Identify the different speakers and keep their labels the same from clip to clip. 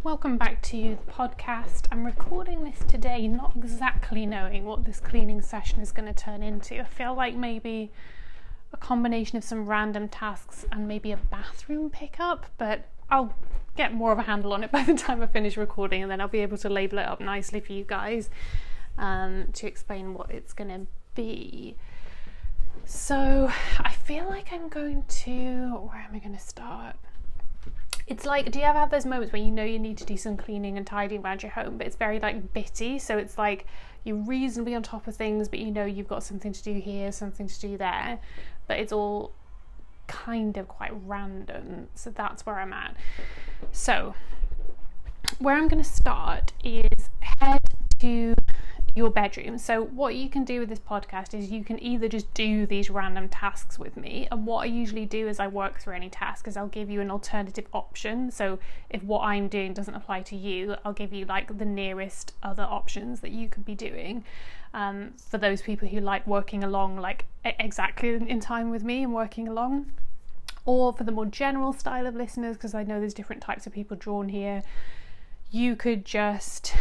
Speaker 1: Welcome back to the podcast. I'm recording this today not exactly knowing what this cleaning session is going to turn into. I feel like maybe a combination of some random tasks and maybe a bathroom pickup, but I'll get more of a handle on it by the time I finish recording, and then I'll be able to label it up nicely for you guys to explain what it's going to be. So I feel like I'm going to, where am I going to start? It's like, do you ever have those moments where you know you need to do some cleaning and tidying around your home, but it's very like bitty, so it's like you're reasonably on top of things, but you know you've got something to do here, something to do there, but it's all kind of quite random. So that's where I'm at. So where I'm going to start is head to your bedroom. So what you can do with this podcast is you can either just do these random tasks with me, and what I usually do as I work through any task is I'll give you an alternative option. So if what I'm doing doesn't apply to you, I'll give you like the nearest other options that you could be doing, for those people who like working along like exactly in time with me and working along. Or for the more general style of listeners, because I know there's different types of people drawn here, you could just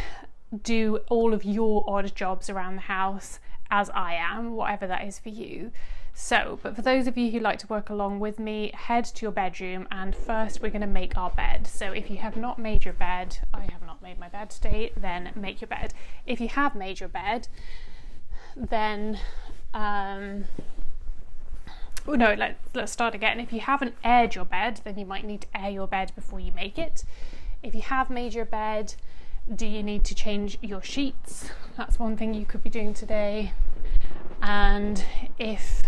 Speaker 1: do all of your odd jobs around the house as I am, whatever that is for you. So, but for those of you who like to work along with me, head to your bedroom, and first we're going to make our bed. So if you have not made your bed, I have not made my bed today, then make your bed. If you have made your bed, then let's start again. If you haven't aired your bed, then you might need to air your bed before you make it. If you have made your bed, do you need to change your sheets? That's one thing you could be doing today. And if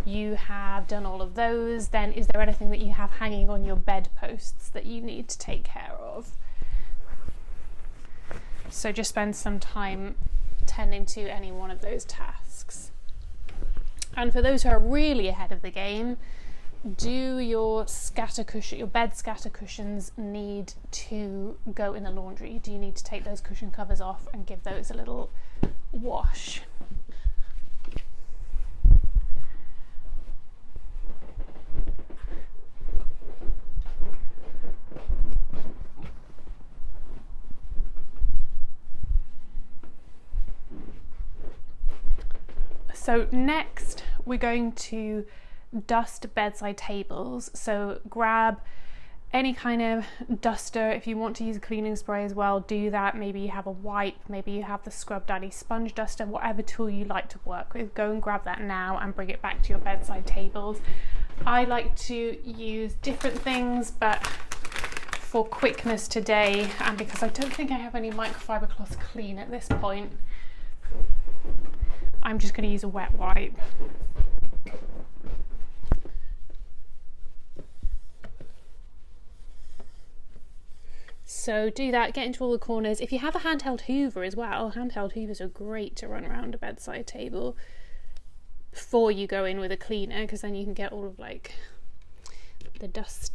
Speaker 1: you have done all of those, then is there anything that you have hanging on your bedposts that you need to take care of? So just spend some time tending to any one of those tasks. And for those who are really ahead of the game, do your bed scatter cushions need to go in the laundry? Do you need to take those cushion covers off and give those a little wash? So next we're going to dust bedside tables. So grab any kind of duster. If you want to use a cleaning spray as well, do that. Maybe you have a wipe, maybe you have the Scrub Daddy sponge duster, whatever tool you like to work with, go and grab that now and bring it back to your bedside tables. I like to use different things, but for quickness today, and because I don't think I have any microfiber cloths clean at this point, I'm just going to use a wet wipe. So do that, get into all the corners. If you have a handheld hoover as well, handheld hoovers are great to run around a bedside table before you go in with a cleaner, because then you can get all of like the dust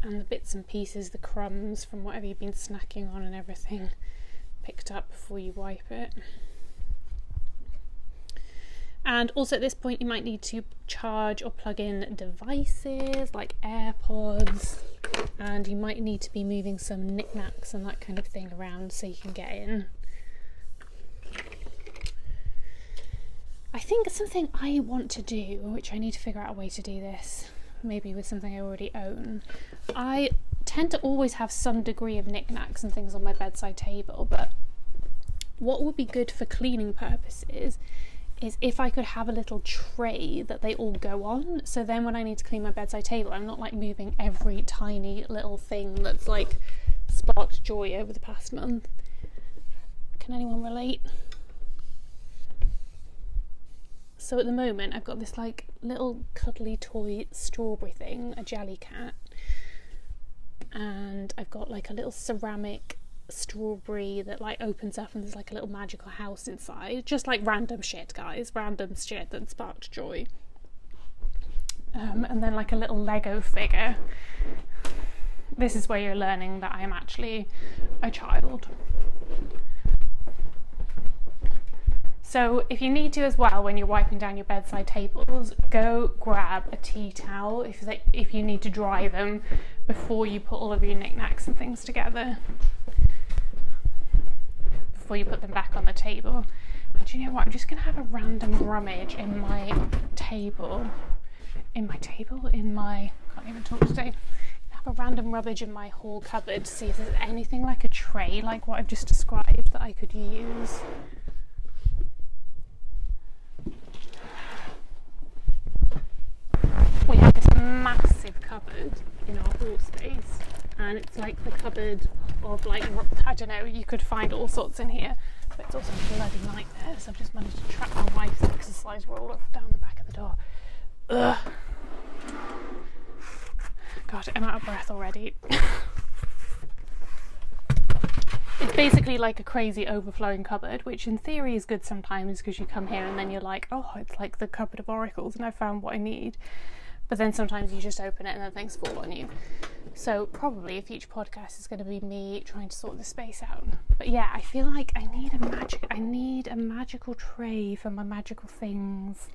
Speaker 1: and the bits and pieces, the crumbs from whatever you've been snacking on and everything picked up before you wipe it. And also at this point you might need to charge or plug in devices like AirPods, and you might need to be moving some knickknacks and that kind of thing around so you can get in. I think something I want to do, which I need to figure out a way to do this, maybe with something I already own. I tend to always have some degree of knickknacks and things on my bedside table, but what would be good for cleaning purposes is if I could have a little tray that they all go on, so then when I need to clean my bedside table, I'm not like moving every tiny little thing that's like sparked joy over the past month. Can anyone relate? So at the moment I've got this like little cuddly toy strawberry thing, a jelly cat, and I've got like a little ceramic strawberry that like opens up and there's like a little magical house inside. Just like random shit, guys, random shit that sparked joy. And then like a little Lego figure. This is where you're learning that I am actually a child. So if you need to as well, when you're wiping down your bedside tables, go grab a tea towel if you need to dry them before you put all of your knickknacks and things together, before you put them back on the table. And do you know what? I'm just going to have a random rummage in my can't even talk today. Have a random rummage in my hall cupboard to see if there's anything like a tray, like what I've just described, that I could use. We have this massive cupboard in our hall space, and it's like the cupboard of, like, I don't know, you could find all sorts in here, but it's also a bloody nightmare. So I've just managed to trap my wife's exercise roller down the back of the door. Ugh. God, I'm out of breath already. It's basically like a crazy overflowing cupboard, which in theory is good sometimes because you come here and then you're like, oh, it's like the cupboard of oracles and I found what I need. But then sometimes you just open it and then things fall on you. So probably a future podcast is going to be me trying to sort the space out. But yeah, I feel like I need a magical tray for my magical things.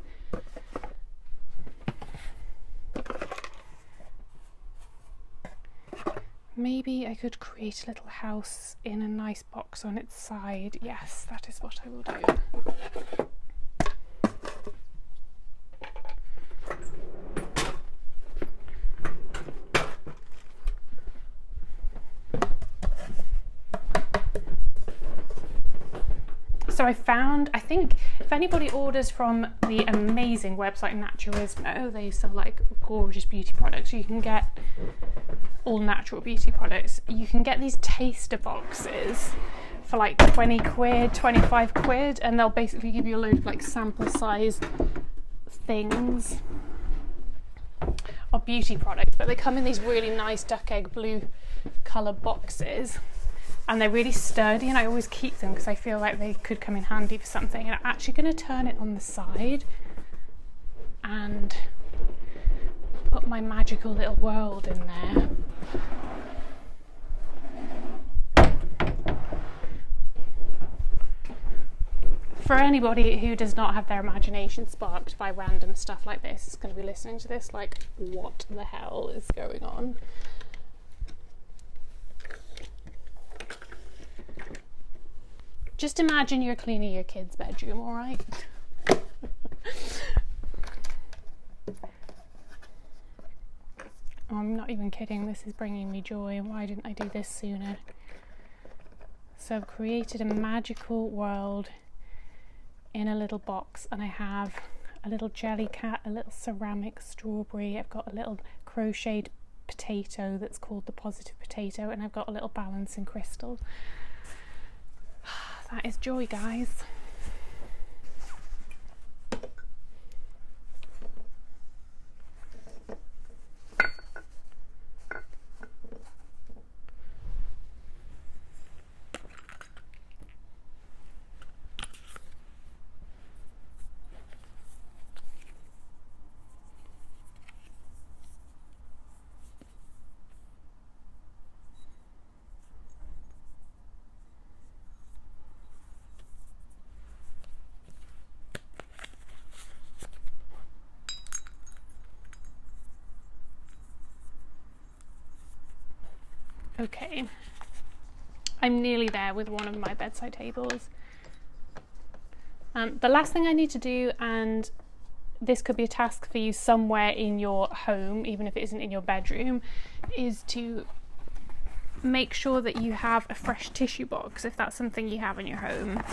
Speaker 1: Maybe I could create a little house in a nice box on its side. Yes, that is what I will do. So I think if anybody orders from the amazing website Naturismo, they sell like gorgeous beauty products. You can get all natural beauty products. You can get these taster boxes for like 20 quid, 25 quid, and they'll basically give you a load of like sample size things of beauty products, but they come in these really nice duck egg blue colour boxes. And they're really sturdy, and I always keep them because I feel like they could come in handy for something. And I'm actually going to turn it on the side and put my magical little world in there. For anybody who does not have their imagination sparked by random stuff like this, is going to be listening to this like, what the hell is going on? Just imagine you're cleaning your kid's bedroom, all right? I'm not even kidding, this is bringing me joy. Why didn't I do this sooner? So I've created a magical world in a little box, and I have a little jelly cat, a little ceramic strawberry, I've got a little crocheted potato that's called the positive potato, and I've got a little balancing crystal. That is joy, guys. Okay, I'm nearly there with one of my bedside tables. The last thing I need to do, and this could be a task for you somewhere in your home, even if it isn't in your bedroom, is to make sure that you have a fresh tissue box, if that's something you have in your home.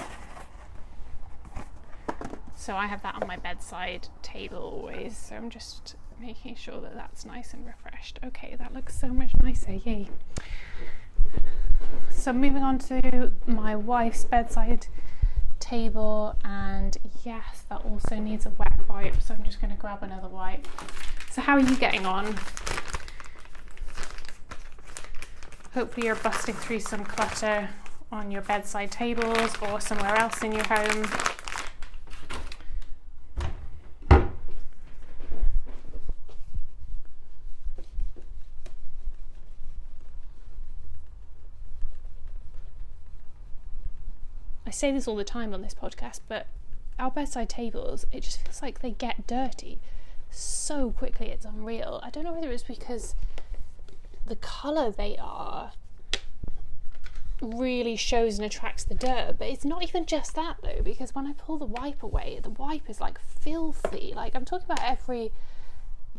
Speaker 1: So I have that on my bedside table always, so I'm just making sure that that's nice and refreshed. Okay, that looks so much nicer, yay. So moving on to my wife's bedside table, and yes, that also needs a wet wipe, so I'm just going to grab another wipe. So how are you getting on? Hopefully you're busting through some clutter on your bedside tables or somewhere else in your home. I say this all the time on this podcast, but our bedside tables, it just feels like they get dirty so quickly, it's unreal. I don't know whether it's because the colour they are really shows and attracts the dirt, but it's not even just that though, because when I pull the wipe away, the wipe is like filthy. Like, I'm talking about every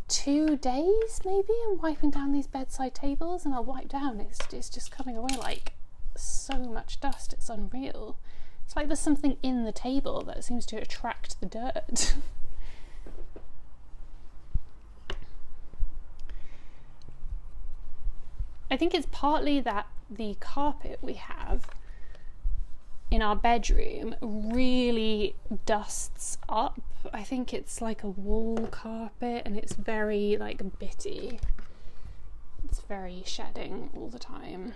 Speaker 1: 2 days maybe I'm wiping down these bedside tables, and I'll wipe down, it's just coming away like so much dust, it's unreal. It's like there's something in the table that seems to attract the dirt. I think it's partly that the carpet we have in our bedroom really dusts up. I think it's like a wool carpet, and it's very like bitty. It's very shedding all the time.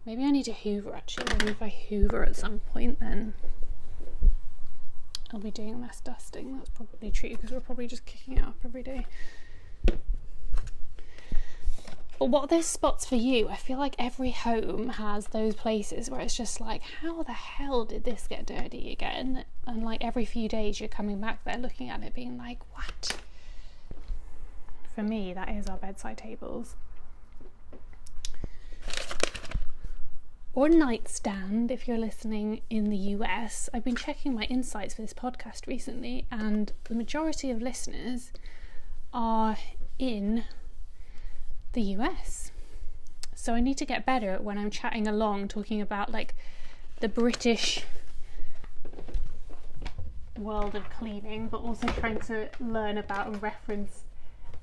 Speaker 1: Maybe I need to hoover actually. Maybe if I hoover at some point, then I'll be doing less dusting. That's probably true, because we're probably just kicking it up every day. But what are those spots for you? I feel like every home has those places where it's just like, how the hell did this get dirty again? And like every few days you're coming back there looking at it being like, what? For me, that is our bedside tables. Or nightstand if you're listening in the US. I've been checking my insights for this podcast recently, and the majority of listeners are in the US. So I need to get better at when I'm chatting along talking about like the British world of cleaning, but also trying to learn about and reference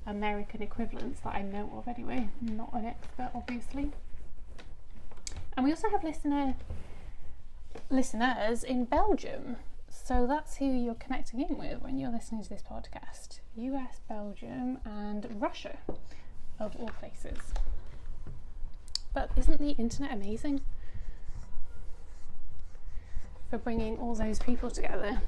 Speaker 1: American equivalents that I know of anyway. I'm not an expert, obviously. And we also have listeners in Belgium. So that's who you're connecting in with when you're listening to this podcast. US, Belgium and Russia, of all places. But isn't the internet amazing for bringing all those people together?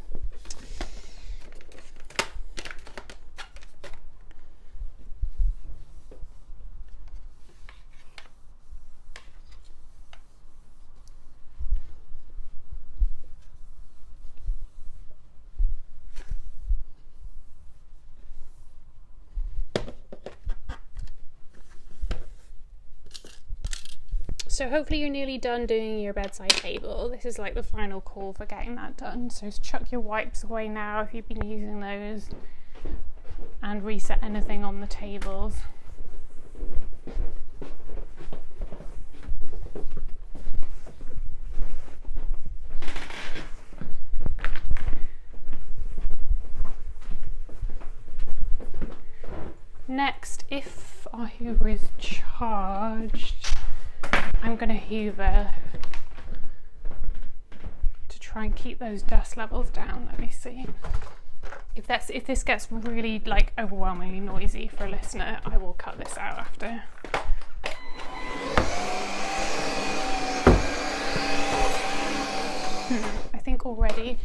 Speaker 1: So hopefully you're nearly done doing your bedside table. This is like the final call for getting that done. So chuck your wipes away now if you've been using those, and reset anything on the tables. Next, if our Hoover is charged, I'm going to hoover to try and keep those dust levels down. Let me see. If this gets really like overwhelmingly noisy for a listener, I will cut this out after. I think already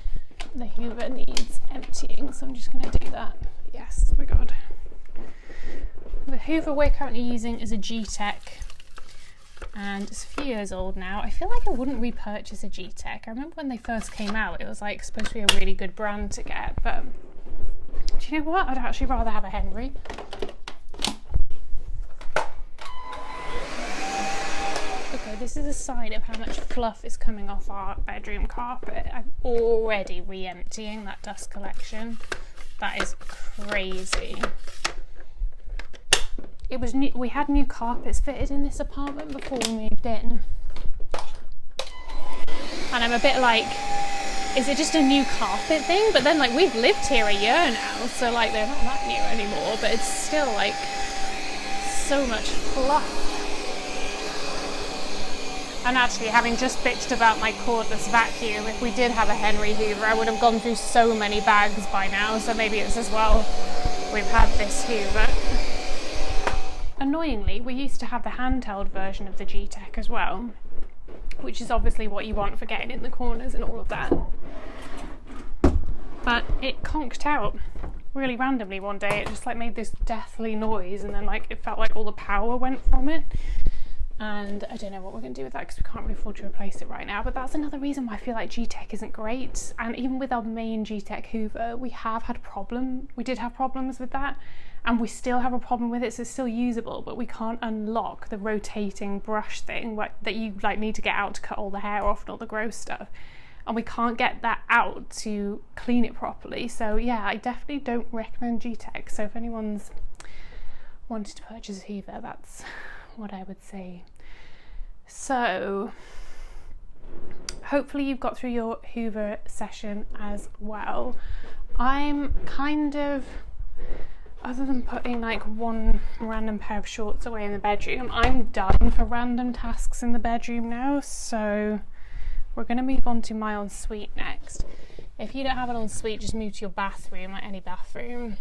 Speaker 1: the Hoover needs emptying, so I'm just going to do that. Yes, oh my god. The Hoover we're currently using is a G-Tech, and it's a few years old now. I feel like I wouldn't repurchase a G-Tech. I remember when they first came out, it was like supposed to be a really good brand to get, but do you know what? I'd actually rather have a Henry. Okay, this is a sign of how much fluff is coming off our bedroom carpet. I'm already re-emptying that dust collection. That is crazy. It was new, we had new carpets fitted in this apartment before we moved in. And I'm a bit like, is it just a new carpet thing? But then like we've lived here a year now, so like they're not that new anymore, but it's still like so much fluff. And actually, having just bitched about my cordless vacuum, if we did have a Henry Hoover, I would have gone through so many bags by now, so maybe it's as well we've had this Hoover. Annoyingly, we used to have the handheld version of the G-Tech as well, which is obviously what you want for getting in the corners and all of that. But it conked out really randomly one day. It just like made this deathly noise, and then like it felt like all the power went from it. And I don't know what we're going to do with that because we can't really afford to replace it right now. But that's another reason why I feel like G-Tech isn't great. And even with our main G-Tech Hoover, we did have problems with that. And we still have a problem with it, so it's still usable, but we can't unlock the rotating brush thing that you need to get out to cut all the hair off and all the gross stuff. And we can't get that out to clean it properly. So yeah, I definitely don't recommend G-Tech. So if anyone's wanted to purchase a Hoover, that's what I would say. So hopefully you've got through your Hoover session as well. I'm kind of, other than putting like one random pair of shorts away in the bedroom, I'm done for random tasks in the bedroom now. So we're going to move on to my ensuite next. If you don't have an ensuite, just move to your bathroom, like any bathroom.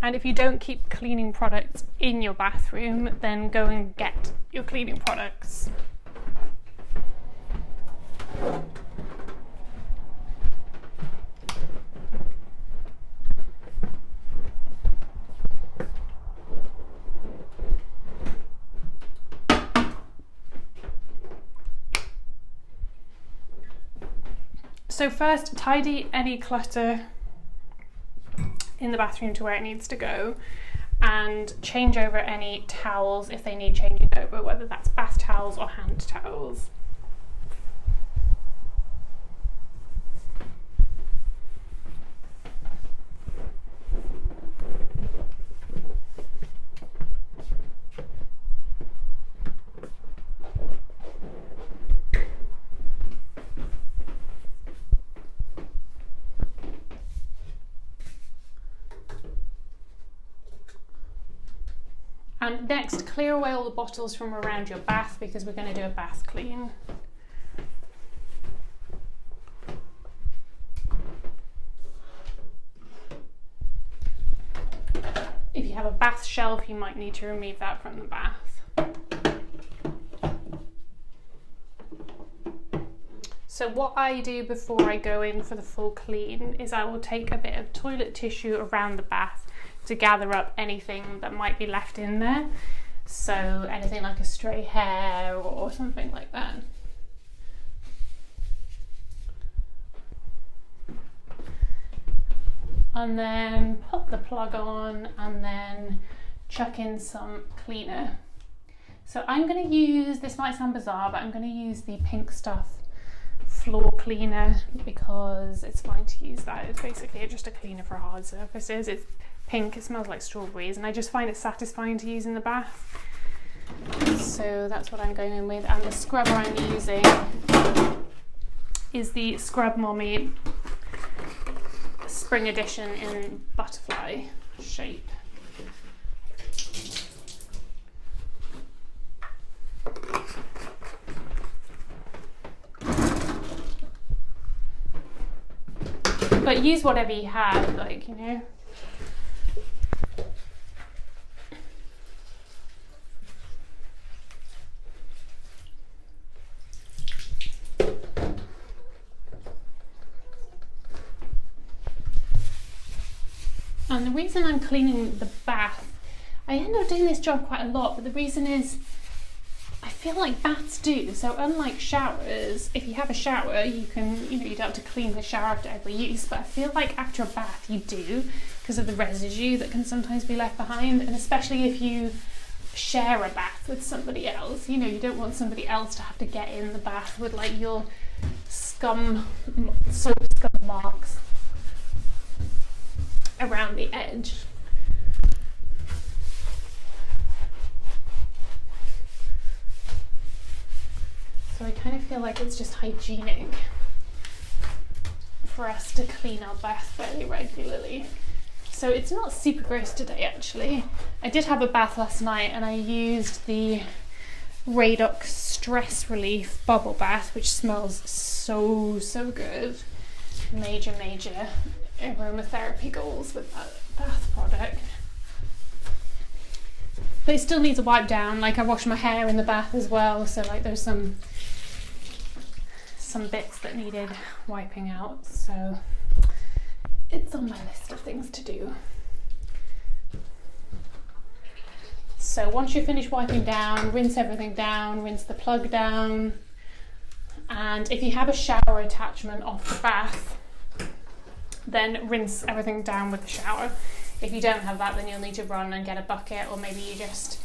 Speaker 1: And if you don't keep cleaning products in your bathroom, then go and get your cleaning products. So first, tidy any clutter in the bathroom to where it needs to go, and change over any towels if they need changing over, whether that's bath towels or hand towels. And next, clear away all the bottles from around your bath because we're going to do a bath clean. If you have a bath shelf, you might need to remove that from the bath. So what I do before I go in for the full clean is I will take a bit of toilet tissue around the bath to gather up anything that might be left in there. So anything like a stray hair or something like that. And then put the plug on and then chuck in some cleaner. So I'm going to use, this might sound bizarre, but I'm going to use the Pink Stuff floor cleaner because it's fine to use that. It's basically just a cleaner for hard surfaces. It's pink, it smells like strawberries, and I just find it satisfying to use in the bath. So that's what I'm going in with. And the scrubber I'm using is the Scrub Mommy Spring Edition in butterfly shape. But use whatever you have, like, you know. And the reason I'm cleaning the bath, I end up doing this job quite a lot, but the reason is I feel like baths do. So unlike showers, if you have a shower, you can, you don't have to clean the shower after every use, but I feel like after a bath you do, because of the residue that can sometimes be left behind, and especially if you share a bath with somebody else, you don't want somebody else to have to get in the bath with like your scum marks around the edge. So I kind of feel like it's just hygienic for us to clean our bath fairly regularly. So it's not super gross today actually. I did have a bath last night and I used the Radox Stress Relief Bubble Bath, which smells so good. Major aromatherapy goals with that bath product. But it still needs a wipe down. Like I wash my hair in the bath as well, so like there's some some bits that needed wiping out, so it's on my list of things to do. So once you're finished wiping down, rinse everything down, rinse the plug down, and if you have a shower attachment off the bath, then rinse everything down with the shower. If you don't have that, then you'll need to run and get a bucket, or maybe you just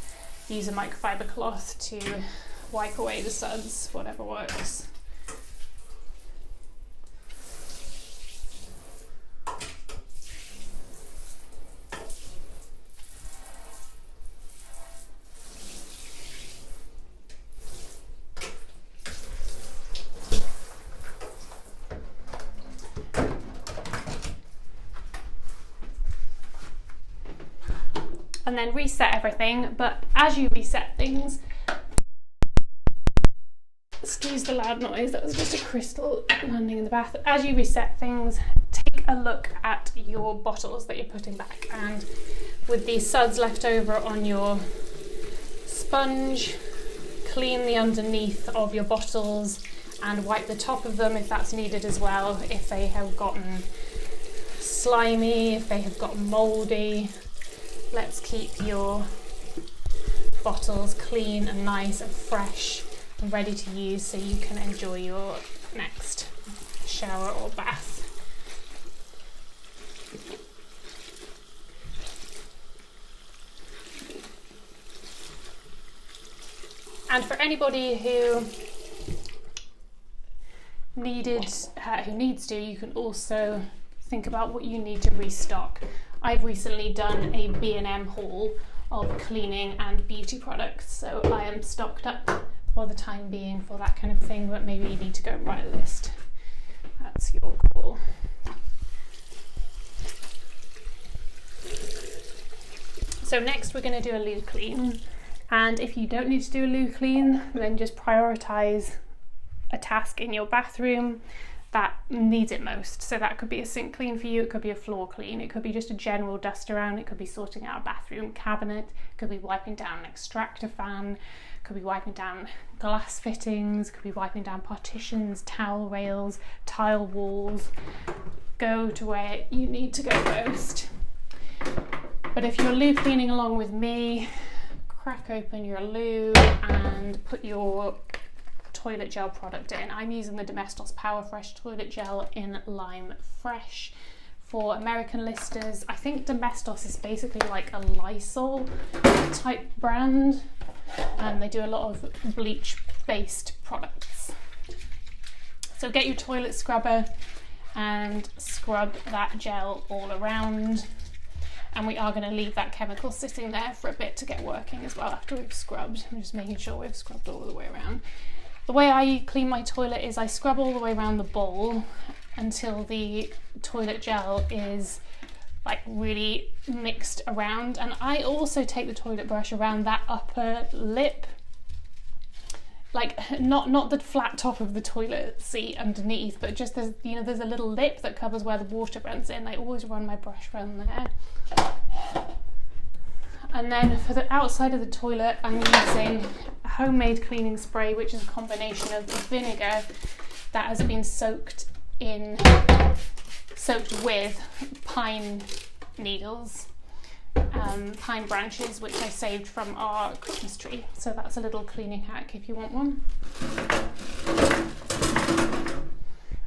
Speaker 1: use a microfiber cloth to wipe away the suds, whatever works. And then reset everything, but as you reset things, excuse the loud noise, that was just a crystal landing in the bath. As you reset things, take a look at your bottles that you're putting back, and with these suds left over on your sponge, clean the underneath of your bottles and wipe the top of them if that's needed as well, if they have gotten slimy, if they have gotten mouldy. Let's keep your bottles clean and nice and fresh and ready to use so you can enjoy your next shower or bath. And for anybody who needs to, you can also think about what you need to restock. I've recently done a B&M haul of cleaning and beauty products, so I am stocked up for the time being for that kind of thing, but maybe you need to go and write a list. That's your call. So next we're going to do a loo clean, and if you don't need to do a loo clean, then just prioritise a task in your bathroom that needs it most. So that could be a sink clean for you, it could be a floor clean, it could be just a general dust around, it could be sorting out a bathroom cabinet, it could be wiping down an extractor fan, it could be wiping down glass fittings, it could be wiping down partitions, towel rails, tile walls. Go to where you need to go most. But if you're loo cleaning along with me, crack open your loo and put your toilet gel product in. I'm using the Domestos Power Fresh toilet gel in Lime Fresh. For American listeners, I think Domestos is basically like a Lysol type brand, and they do a lot of bleach based products. So get your toilet scrubber and scrub that gel all around, and we are going to leave that chemical sitting there for a bit to get working as well after we've scrubbed. I'm just making sure we've scrubbed all the way around. The way I clean my toilet is I scrub all the way around the bowl until the toilet gel is like really mixed around, and I also take the toilet brush around that upper lip, like not the flat top of the toilet seat underneath, but just there's a little lip that covers where the water runs in. I always run my brush around there. And then for the outside of the toilet, I'm using a homemade cleaning spray, which is a combination of vinegar that has been soaked with pine needles, pine branches, which I saved from our Christmas tree. So that's a little cleaning hack if you want one.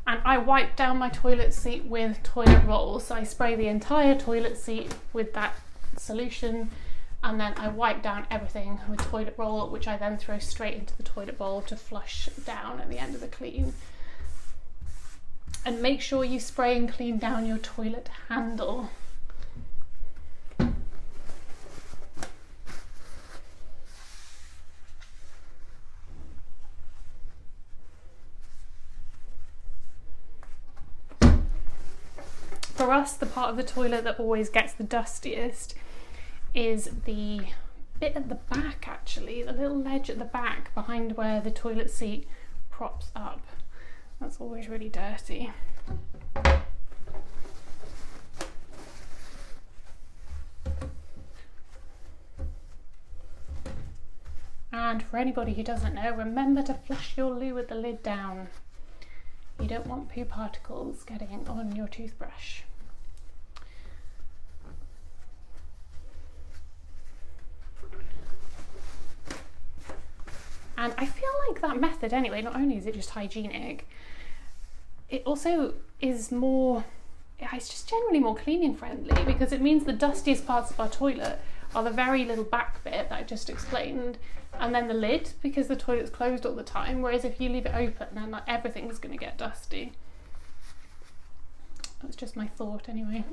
Speaker 1: And I wipe down my toilet seat with toilet roll. So I spray the entire toilet seat with that solution, and then I wipe down everything with toilet roll, which I then throw straight into the toilet bowl to flush down at the end of the clean. And make sure you spray and clean down your toilet handle. For us, the part of the toilet that always gets the dustiest is the bit at the back, actually, the little ledge at the back behind where the toilet seat props up. That's always really dirty. And for anybody who doesn't know, remember to flush your loo with the lid down. You don't want poo particles getting on your toothbrush. And I feel like that method anyway, not only is it just hygienic, it also is more, it's just generally more cleaning friendly, because it means the dustiest parts of our toilet are the very little back bit that I just explained, and then the lid, because the toilet's closed all the time, whereas if you leave it open, then like everything's going to get dusty. That's just my thought anyway.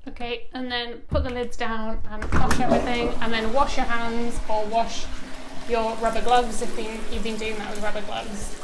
Speaker 1: Okay, and then put the lids down and flush everything, and then wash your hands or wash your rubber gloves if you've been doing that with rubber gloves.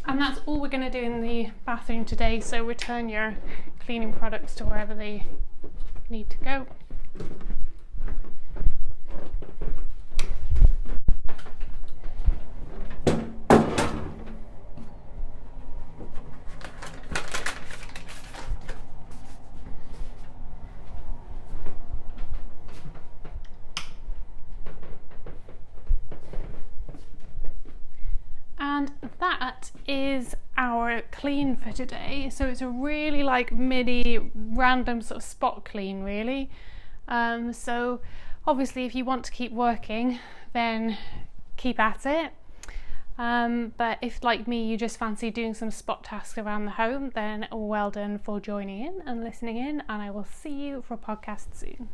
Speaker 1: And that's all we're going to do in the bathroom today, so return your cleaning products to wherever they need to go. And that is our clean for today. So it's a really like mini random sort of spot clean really. So obviously if you want to keep working, then keep at it. But if like me you just fancy doing some spot tasks around the home, then well done for joining in and listening in, and I will see you for a podcast soon.